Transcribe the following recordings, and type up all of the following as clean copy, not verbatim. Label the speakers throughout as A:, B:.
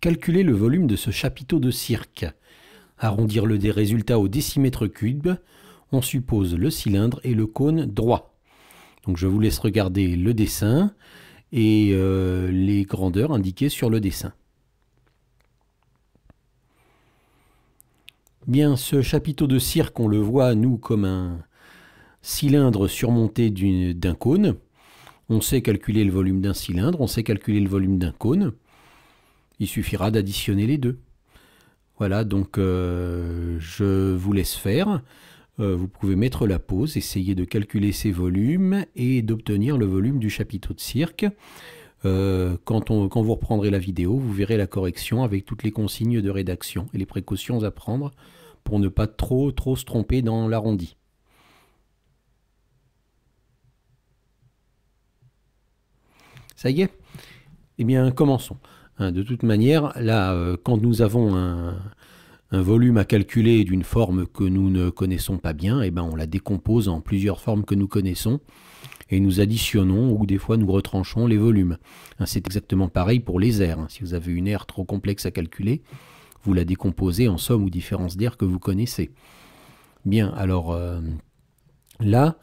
A: calculer le volume de ce chapiteau de cirque. Arrondir le résultat au décimètre cube. On suppose le cylindre et le cône droit. Donc je vous laisse regarder le dessin et les grandeurs indiquées sur le dessin. Bien, ce chapiteau de cirque, on le voit, nous, comme un cylindre surmonté d'un cône. On sait calculer le volume d'un cylindre, on sait calculer le volume d'un cône. Il suffira d'additionner les deux. Voilà, donc je vous laisse faire. Vous pouvez mettre la pause, essayer de calculer ces volumes et d'obtenir le volume du chapiteau de cirque. Quand vous reprendrez la vidéo, vous verrez la correction avec toutes les consignes de rédaction et les précautions à prendre pour ne pas trop se tromper dans l'arrondi. Ça y est? Eh bien, commençons. De toute manière, là, quand nous avons un volume à calculer d'une forme que nous ne connaissons pas bien, eh ben, on la décompose en plusieurs formes que nous connaissons et nous additionnons ou des fois nous retranchons les volumes. C'est exactement pareil pour les aires. Si vous avez une aire trop complexe à calculer, vous la décomposez en somme ou différence d'aires que vous connaissez. Bien, alors là,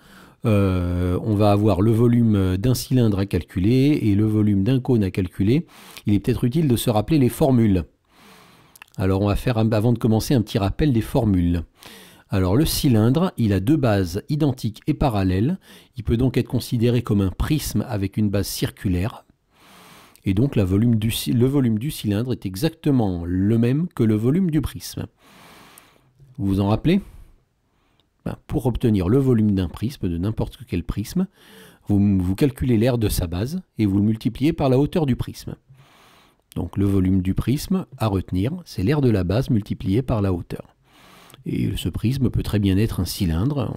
A: on va avoir le volume d'un cylindre à calculer et le volume d'un cône à calculer. Il est peut-être utile de se rappeler les formules. Alors on va faire, avant de commencer, un petit rappel des formules. Alors le cylindre, il a deux bases identiques et parallèles. Il peut donc être considéré comme un prisme avec une base circulaire. Et donc le volume du cylindre est exactement le même que le volume du prisme. Vous vous en rappelez? Pour obtenir le volume d'un prisme, de n'importe quel prisme, vous calculez l'aire de sa base et vous le multipliez par la hauteur du prisme. Donc le volume du prisme à retenir, c'est l'aire de la base multipliée par la hauteur. Et ce prisme peut très bien être un cylindre,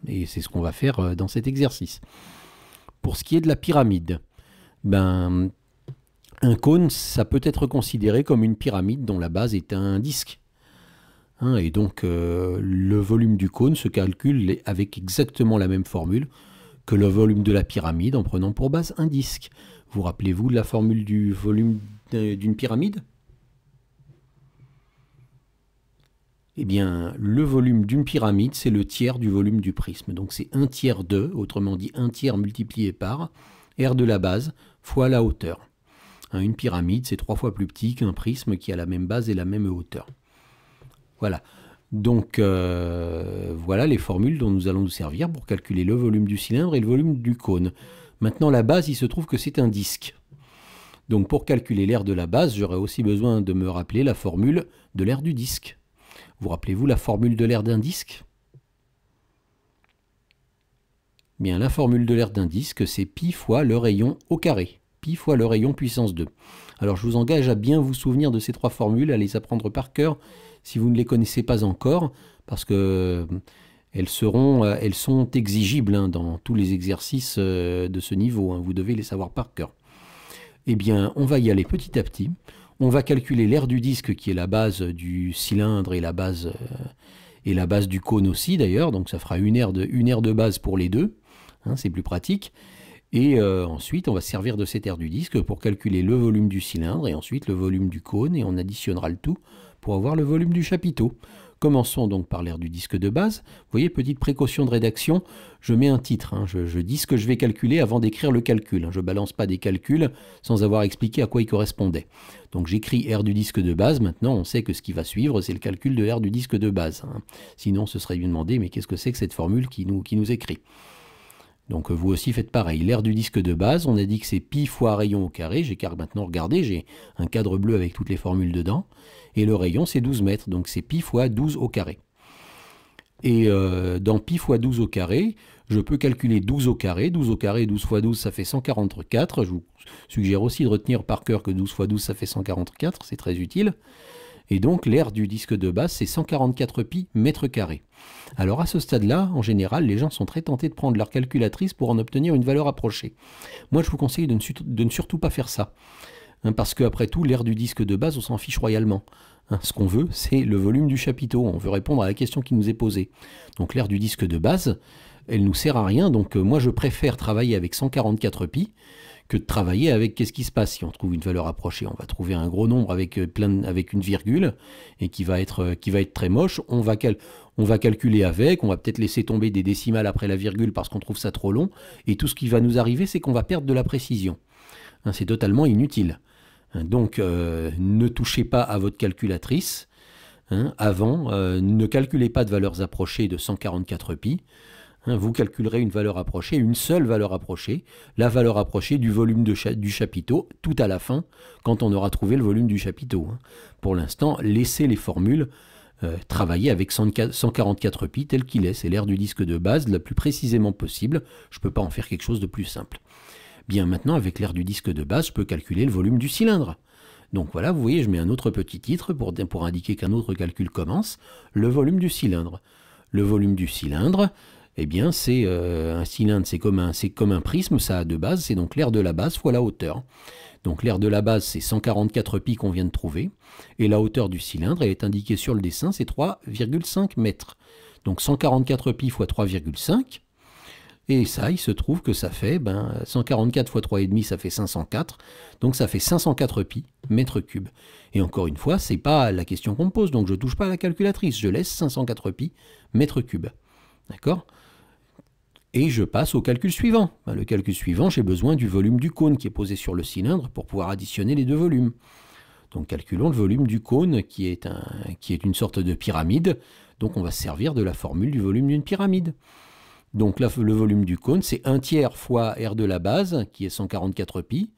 A: et c'est ce qu'on va faire dans cet exercice. Pour ce qui est de la pyramide, un cône, ça peut être considéré comme une pyramide dont la base est un disque. Et donc le volume du cône se calcule avec exactement la même formule que le volume de la pyramide en prenant pour base un disque. Vous rappelez-vous de la formule du volume d'une pyramide? Eh bien, le volume d'une pyramide, c'est le tiers du volume du prisme. Donc c'est 1/3 de, autrement dit 1/3 multiplié par R de la base fois la hauteur. Une pyramide, c'est 3 fois plus petit qu'un prisme qui a la même base et la même hauteur. Voilà. Donc, voilà les formules dont nous allons nous servir pour calculer le volume du cylindre et le volume du cône. Maintenant, la base, il se trouve que c'est un disque. Donc, pour calculer l'aire de la base, j'aurai aussi besoin de me rappeler la formule de l'aire du disque. Vous rappelez-vous la formule de l'aire d'un disque? Bien, la formule de l'aire d'un disque, c'est pi fois le rayon au carré. Pi fois le rayon puissance 2. Alors, je vous engage à bien vous souvenir de ces trois formules, à les apprendre par cœur, si vous ne les connaissez pas encore, parce que elles sont exigibles dans tous les exercices de ce niveau. Vous devez les savoir par cœur. Eh bien, on va y aller petit à petit. On va calculer l'aire du disque, qui est la base du cylindre et la base du cône aussi, d'ailleurs. Donc, ça fera une aire de base pour les deux. C'est plus pratique. Et ensuite, on va servir de cette aire du disque pour calculer le volume du cylindre et ensuite le volume du cône. Et on additionnera le tout pour avoir le volume du chapiteau. Commençons donc par l'aire du disque de base. Vous voyez, petite précaution de rédaction, je mets un titre. Je dis ce que je vais calculer avant d'écrire le calcul. Je ne balance pas des calculs sans avoir expliqué à quoi ils correspondaient. Donc j'écris aire du disque de base. Maintenant, on sait que ce qui va suivre, c'est le calcul de l'aire du disque de base. Sinon, ce serait bien demandé, mais qu'est-ce que c'est que cette formule qui nous écrit? Donc vous aussi faites pareil. L'aire du disque de base, on a dit que c'est pi fois rayon au carré. Maintenant, regardez, j'ai un cadre bleu avec toutes les formules dedans. Et le rayon, c'est 12 mètres. Donc c'est pi fois 12 au carré. Et dans pi fois 12 au carré, je peux calculer 12 au carré. 12 au carré, 12 fois 12, ça fait 144. Je vous suggère aussi de retenir par cœur que 12 fois 12, ça fait 144. C'est très utile. Et donc, l'aire du disque de base, c'est 144 pi mètres carrés. Alors, à ce stade-là, en général, les gens sont très tentés de prendre leur calculatrice pour en obtenir une valeur approchée. Moi, je vous conseille de ne surtout pas faire ça. Parce qu'après tout, l'aire du disque de base, on s'en fiche royalement. Ce qu'on veut, c'est le volume du chapiteau. On veut répondre à la question qui nous est posée. Donc, l'aire du disque de base, elle ne nous sert à rien. Donc, moi, je préfère travailler avec 144 pi que de travailler avec qu'est-ce qui se passe. Si on trouve une valeur approchée, on va trouver un gros nombre avec une virgule et qui va être très moche. On va calculer avec, on va peut-être laisser tomber des décimales après la virgule parce qu'on trouve ça trop long. Et tout ce qui va nous arriver, c'est qu'on va perdre de la précision. Hein, c'est totalement inutile. Hein, donc, ne touchez pas à votre calculatrice. Hein, avant, ne calculez pas de valeurs approchées de 144 pi. Hein, vous calculerez une valeur approchée, une seule valeur approchée, la valeur approchée du volume du chapiteau, tout à la fin, quand on aura trouvé le volume du chapiteau. Hein. Pour l'instant, laissez les formules travailler avec 144 pi tel qu'il est. C'est l'aire du disque de base, le plus précisément possible. Je ne peux pas en faire quelque chose de plus simple. Bien, maintenant, avec l'aire du disque de base, je peux calculer le volume du cylindre. Donc voilà, vous voyez, je mets un autre petit titre pour indiquer qu'un autre calcul commence. Le volume du cylindre. Le volume du cylindre, eh bien, c'est un cylindre, c'est comme un prisme, ça a deux bases, c'est donc l'aire de la base fois la hauteur. Donc l'aire de la base, c'est 144 pi qu'on vient de trouver, et la hauteur du cylindre, elle est indiquée sur le dessin, c'est 3,5 mètres. Donc 144 pi fois 3,5, et ça, il se trouve que ça fait 144 fois 3,5, ça fait 504, donc ça fait 504 pi mètres cubes. Et encore une fois, c'est pas la question qu'on me pose, donc je ne touche pas à la calculatrice, je laisse 504 pi mètres cubes. D'accord ? Et je passe au calcul suivant. Le calcul suivant, j'ai besoin du volume du cône qui est posé sur le cylindre pour pouvoir additionner les deux volumes. Donc calculons le volume du cône qui est une sorte de pyramide. Donc on va se servir de la formule du volume d'une pyramide. Donc le volume du cône, c'est 1/3 fois R de la base, qui est 144 pi,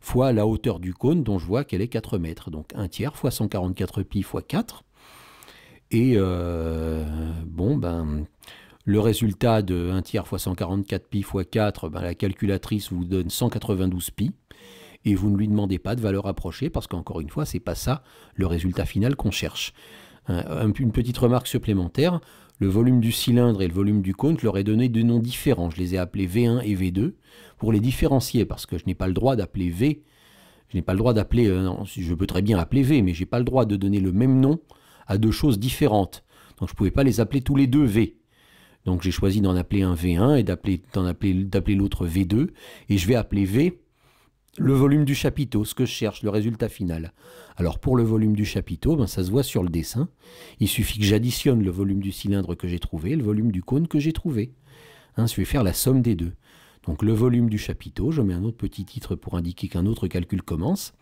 A: fois la hauteur du cône, dont je vois qu'elle est 4 mètres. Donc 1/3 fois 144 pi fois 4. Et le résultat de 1/3 fois 144 pi fois 4, la calculatrice vous donne 192 pi. Et vous ne lui demandez pas de valeur approchée, parce qu'encore une fois, ce n'est pas ça le résultat final qu'on cherche. Une petite remarque supplémentaire, le volume du cylindre et le volume du cône, je leur ai donné deux noms différents. Je les ai appelés V1 et V2 pour les différencier, parce que je n'ai pas le droit d'appeler V. Je n'ai pas le droit d'appeler, je peux très bien appeler V, mais je n'ai pas le droit de donner le même nom à deux choses différentes. Donc je ne pouvais pas les appeler tous les deux V. Donc j'ai choisi d'en appeler un V1 et d'appeler l'autre V2. Et je vais appeler V le volume du chapiteau, ce que je cherche, le résultat final. Alors pour le volume du chapiteau, ça se voit sur le dessin. Il suffit que j'additionne le volume du cylindre que j'ai trouvé, le volume du cône que j'ai trouvé. Je vais faire la somme des deux. Donc le volume du chapiteau, je mets un autre petit titre pour indiquer qu'un autre calcul commence.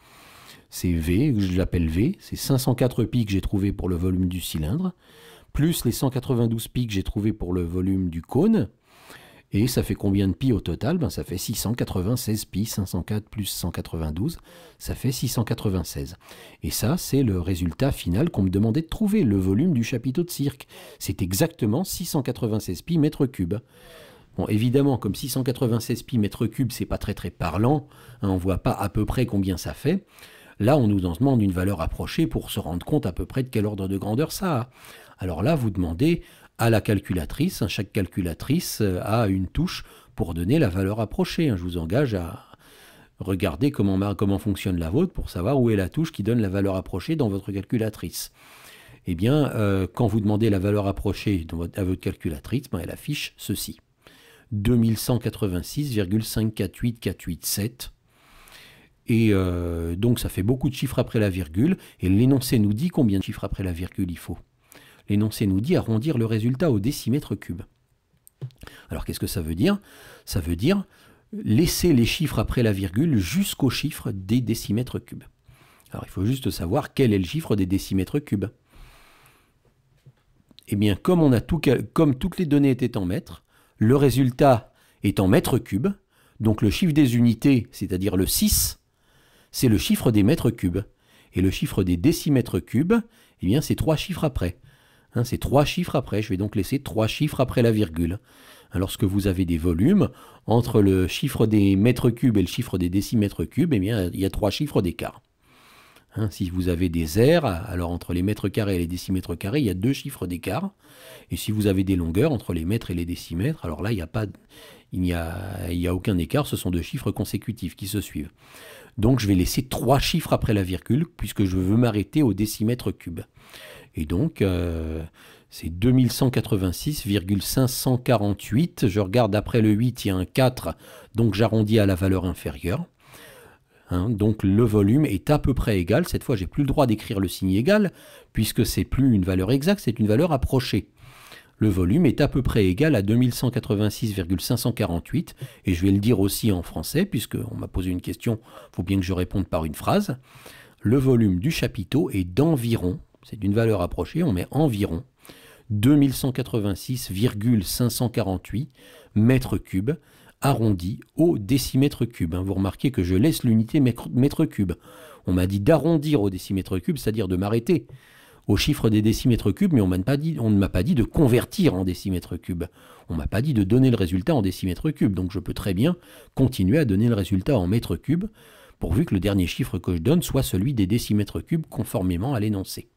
A: C'est V, je l'appelle V, c'est 504 pi que j'ai trouvé pour le volume du cylindre, plus les 192 pi que j'ai trouvé pour le volume du cône. Et ça fait combien de pi au total? Ça fait 696 pi, 504 plus 192, ça fait 696. Et ça, c'est le résultat final qu'on me demandait de trouver, le volume du chapiteau de cirque. C'est exactement 696 pi mètres cubes. Bon, évidemment, comme 696 pi mètres cubes, c'est pas très parlant, on ne voit pas à peu près combien ça fait. Là, on nous en demande une valeur approchée pour se rendre compte à peu près de quel ordre de grandeur ça a. Alors là, vous demandez à la calculatrice, chaque calculatrice a une touche pour donner la valeur approchée. Je vous engage à regarder comment fonctionne la vôtre pour savoir où est la touche qui donne la valeur approchée dans votre calculatrice. Eh bien, quand vous demandez la valeur approchée à votre calculatrice, elle affiche ceci. 2186,548487. Et donc ça fait beaucoup de chiffres après la virgule, et l'énoncé nous dit combien de chiffres après la virgule il faut. L'énoncé nous dit arrondir le résultat au décimètre cube. Alors qu'est-ce que ça veut dire? Ça veut dire laisser les chiffres après la virgule jusqu'au chiffre des décimètres cubes. Alors il faut juste savoir quel est le chiffre des décimètres cubes. Eh bien comme toutes les données étaient en mètres, le résultat est en mètres cubes, donc le chiffre des unités, c'est-à-dire le 6, c'est le chiffre des mètres cubes. Et le chiffre des décimètres cubes, eh bien c'est 3 chiffres après. C'est 3 chiffres après, je vais donc laisser 3 chiffres après la virgule. Lorsque vous avez des volumes, entre le chiffre des mètres cubes et le chiffre des décimètres cubes, eh bien, il y a 3 chiffres d'écart. Si vous avez des aires, alors entre les mètres carrés et les décimètres carrés, il y a 2 chiffres d'écart. Et si vous avez des longueurs entre les mètres et les décimètres, alors là, il n'y a aucun écart, ce sont 2 chiffres consécutifs qui se suivent. Donc je vais laisser 3 chiffres après la virgule, puisque je veux m'arrêter au décimètre cube. Et donc, c'est 2186,548. Je regarde après le 8, il y a un 4, donc j'arrondis à la valeur inférieure. Hein, donc le volume est à peu près égal. Cette fois, j'ai plus le droit d'écrire le signe égal, puisque c'est plus une valeur exacte, c'est une valeur approchée. Le volume est à peu près égal à 2186,548, et je vais le dire aussi en français, puisqu'on m'a posé une question, il faut bien que je réponde par une phrase. Le volume du chapiteau est d'environ, c'est une valeur approchée, on met environ, 2186,548 mètres cubes, arrondi au décimètre cube. Vous remarquez que je laisse l'unité mètre cube. On m'a dit d'arrondir au décimètre cube, c'est-à-dire de m'arrêter au chiffre des décimètres cubes, mais on ne m'a pas dit de convertir en décimètre cube. On ne m'a pas dit de donner le résultat en décimètre cube. Donc je peux très bien continuer à donner le résultat en mètre cube, pourvu que le dernier chiffre que je donne soit celui des décimètres cubes conformément à l'énoncé.